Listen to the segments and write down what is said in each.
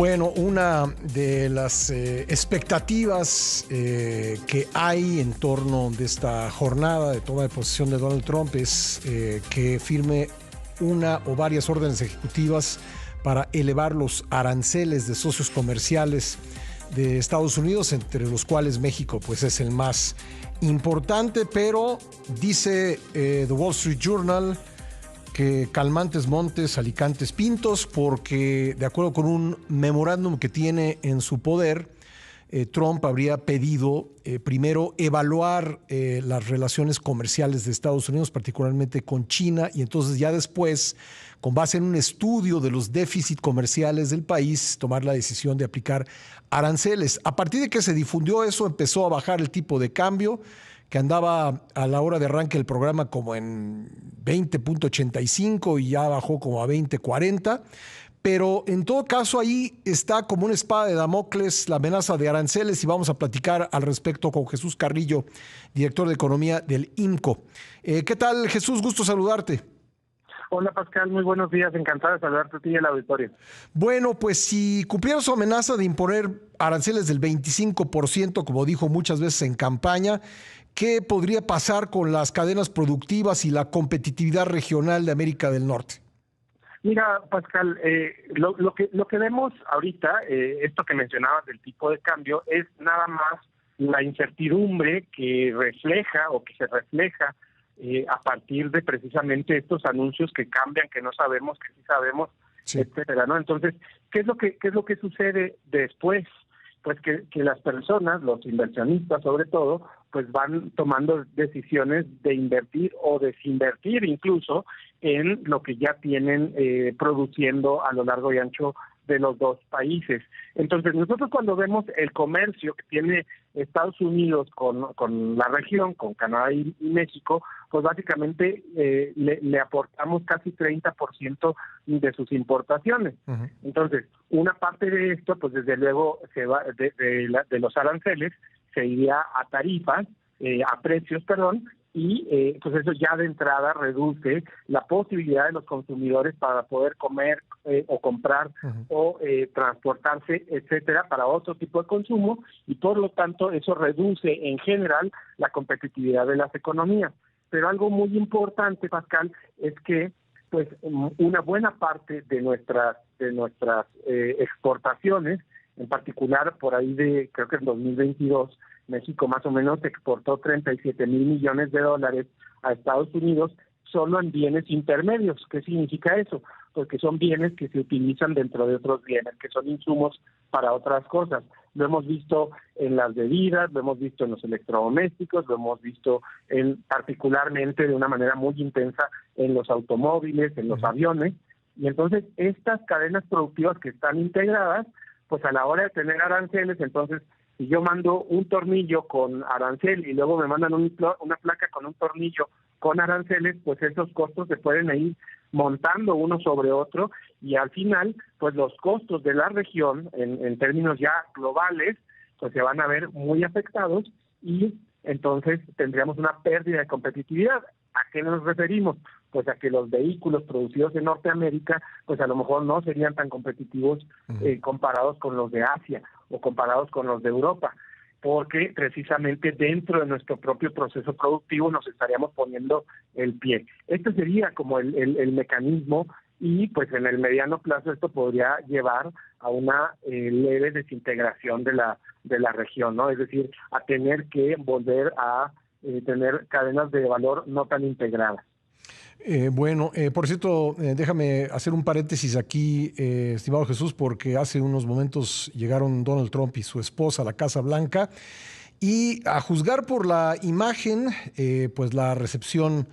Bueno, una de las expectativas que hay en torno de esta jornada de toma de posesión de Donald Trump es que firme una o varias órdenes ejecutivas para elevar los aranceles de socios comerciales de Estados Unidos, entre los cuales México pues es el más importante, pero dice The Wall Street Journal que calmantes montes, alicantes pintos, porque de acuerdo con un memorándum que tiene en su poder, Trump habría pedido primero evaluar las relaciones comerciales de Estados Unidos, particularmente con China, y entonces ya después, con base en un estudio de los déficits comerciales del país, tomar la decisión de aplicar aranceles. A partir de que se difundió eso, empezó a bajar el tipo de cambio, que andaba a la hora de arranque del programa como en 20.85 y ya bajó como a 20.40. Pero en todo caso ahí está como una espada de Damocles la amenaza de aranceles y vamos a platicar al respecto con Jesús Carrillo, director de Economía del IMCO. ¿Qué tal, Jesús? Gusto saludarte. Hola Pascal, muy buenos días, encantado de saludarte a ti y al auditorio. Bueno, pues si cumpliera su amenaza de imponer aranceles del 25%, como dijo muchas veces en campaña, ¿qué podría pasar con las cadenas productivas y la competitividad regional de América del Norte? Mira, Pascal, lo que vemos ahorita, esto que mencionabas del tipo de cambio, es nada más la incertidumbre que refleja o que se refleja a partir de precisamente estos anuncios que cambian, que no sabemos, que sí sabemos, sí, etcétera, ¿no? Entonces, ¿qué es lo que sucede después? Pues que las personas, los inversionistas sobre todo, pues van tomando decisiones de invertir o desinvertir incluso en lo que ya tienen produciendo a lo largo y ancho de los dos países. Entonces, nosotros cuando vemos el comercio que tiene Estados Unidos con la región, con Canadá y México, pues básicamente le aportamos casi 30% de sus importaciones. Uh-huh. Entonces, una parte de esto, pues desde luego se va de los aranceles, se iría a tarifas, a precios, perdón, y pues eso ya de entrada reduce la posibilidad de los consumidores para poder comer o comprar uh-huh. o transportarse, etcétera, para otro tipo de consumo, y por lo tanto eso reduce en general la competitividad de las economías. Pero algo muy importante, Pascal, es que pues una buena parte de nuestras exportaciones, en particular por ahí de, creo que en 2022, México más o menos exportó 37 mil millones de dólares a Estados Unidos solo en bienes intermedios. ¿Qué significa eso? Porque son bienes que se utilizan dentro de otros bienes, que son insumos para otras cosas. Lo hemos visto en las bebidas, lo hemos visto en los electrodomésticos, lo hemos visto particularmente de una manera muy intensa en los automóviles, en los aviones. Y entonces estas cadenas productivas que están integradas, pues a la hora de tener aranceles, entonces si yo mando un tornillo con arancel y luego me mandan una placa con un tornillo con aranceles, pues esos costos se pueden ir montando uno sobre otro y al final, pues los costos de la región, en términos ya globales, pues se van a ver muy afectados y entonces tendríamos una pérdida de competitividad. ¿A qué nos referimos? Pues a que los vehículos producidos en Norteamérica, pues a lo mejor no serían tan competitivos comparados con los de Asia o comparados con los de Europa, porque precisamente dentro de nuestro propio proceso productivo nos estaríamos poniendo el pie. Este sería como el mecanismo y pues en el mediano plazo esto podría llevar a una leve desintegración de la región, ¿no? Es decir, a tener que volver a tener cadenas de valor no tan integradas. Por cierto, déjame hacer un paréntesis aquí, estimado Jesús, porque hace unos momentos llegaron Donald Trump y su esposa a la Casa Blanca y a juzgar por la imagen, pues la recepción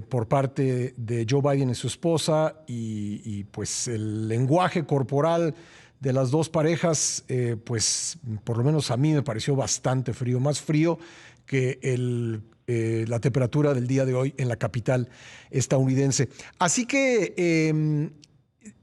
por parte de Joe Biden y su esposa y pues el lenguaje corporal de las dos parejas, pues por lo menos a mí me pareció bastante frío, más frío que la temperatura del día de hoy en la capital estadounidense. Así que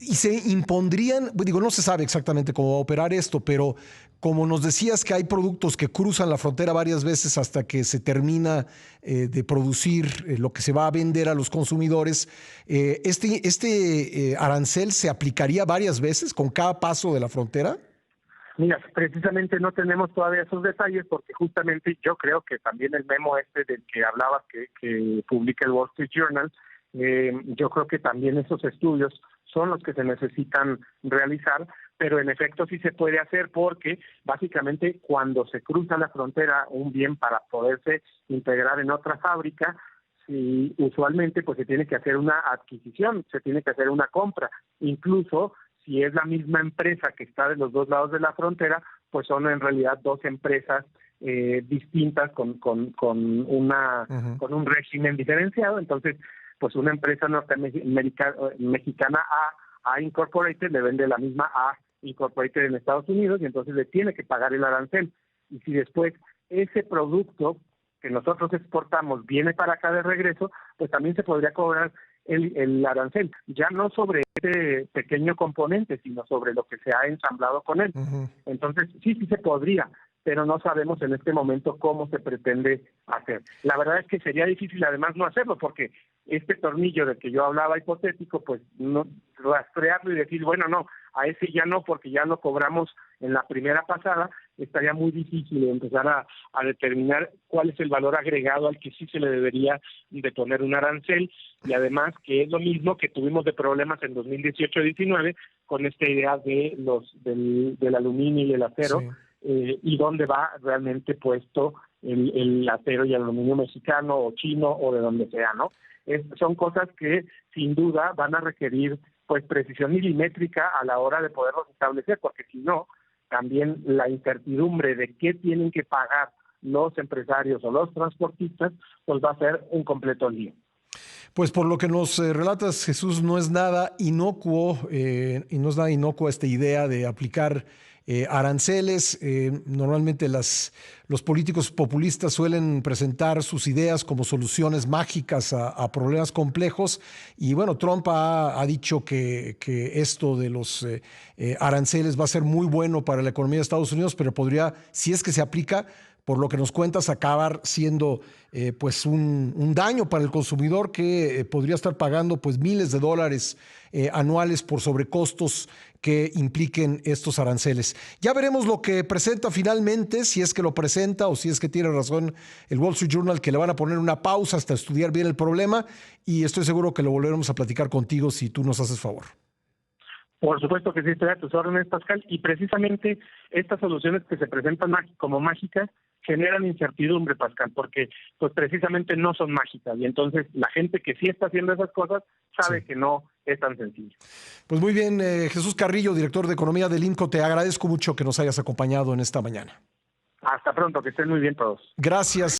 Y se impondrían, digo, no se sabe exactamente cómo va a operar esto, pero como nos decías que hay productos que cruzan la frontera varias veces hasta que se termina de producir lo que se va a vender a los consumidores, este arancel se aplicaría varias veces con cada paso de la frontera. Mira, precisamente no tenemos todavía esos detalles porque justamente yo creo que también el memo del que hablabas que publica el Wall Street Journal, yo creo que también esos estudios son los que se necesitan realizar, pero en efecto sí se puede hacer porque básicamente cuando se cruza la frontera un bien para poderse integrar en otra fábrica, sí, usualmente pues se tiene que hacer una adquisición, se tiene que hacer una compra, incluso si es la misma empresa que está de los dos lados de la frontera, pues son en realidad dos empresas distintas con un régimen diferenciado. Entonces, pues una empresa mexicana A Incorporated le vende la misma A Incorporated en Estados Unidos y entonces le tiene que pagar el arancel. Y si después ese producto que nosotros exportamos viene para acá de regreso, pues también se podría cobrar el arancel, ya no sobre ese pequeño componente, sino sobre lo que se ha ensamblado con él. Entonces, sí se podría, pero no sabemos en este momento cómo se pretende hacer. La verdad es que sería difícil además no hacerlo, porque este tornillo del que yo hablaba hipotético, pues no rastrearlo y decir, bueno, no, a ese ya no, porque ya lo cobramos en la primera pasada, estaría muy difícil empezar a determinar cuál es el valor agregado al que sí se le debería de poner un arancel, y además que es lo mismo que tuvimos de problemas en 2018-19 con esta idea de del aluminio y el acero, Sí. Y dónde va realmente puesto el acero y el aluminio mexicano o chino o de donde sea, ¿no? Son cosas que sin duda van a requerir pues precisión milimétrica a la hora de poderlos establecer, porque si no, también la incertidumbre de qué tienen que pagar los empresarios o los transportistas, pues va a ser un completo lío. Pues por lo que nos relatas, Jesús, no es nada inocuo y no es nada inocua esta idea de aplicar aranceles. Normalmente los políticos populistas suelen presentar sus ideas como soluciones mágicas a problemas complejos. Y bueno, Trump ha dicho que esto de los aranceles va a ser muy bueno para la economía de Estados Unidos, pero podría, si es que se aplica, por lo que nos cuentas, acabar siendo pues un daño para el consumidor que podría estar pagando pues miles de dólares anuales por sobrecostos que impliquen estos aranceles. Ya veremos lo que presenta finalmente, si es que lo presenta o si es que tiene razón el Wall Street Journal, que le van a poner una pausa hasta estudiar bien el problema, y estoy seguro que lo volveremos a platicar contigo si tú nos haces favor. Por supuesto que sí, estoy a tus órdenes, Pascal, y precisamente estas soluciones que se presentan como mágicas generan incertidumbre, Pascal, porque pues precisamente no son mágicas, y entonces la gente que sí está haciendo esas cosas sabe que no es tan sencillo. Pues muy bien, Jesús Carrillo, director de Economía del INCO, te agradezco mucho que nos hayas acompañado en esta mañana. Hasta pronto, que estén muy bien todos. Gracias.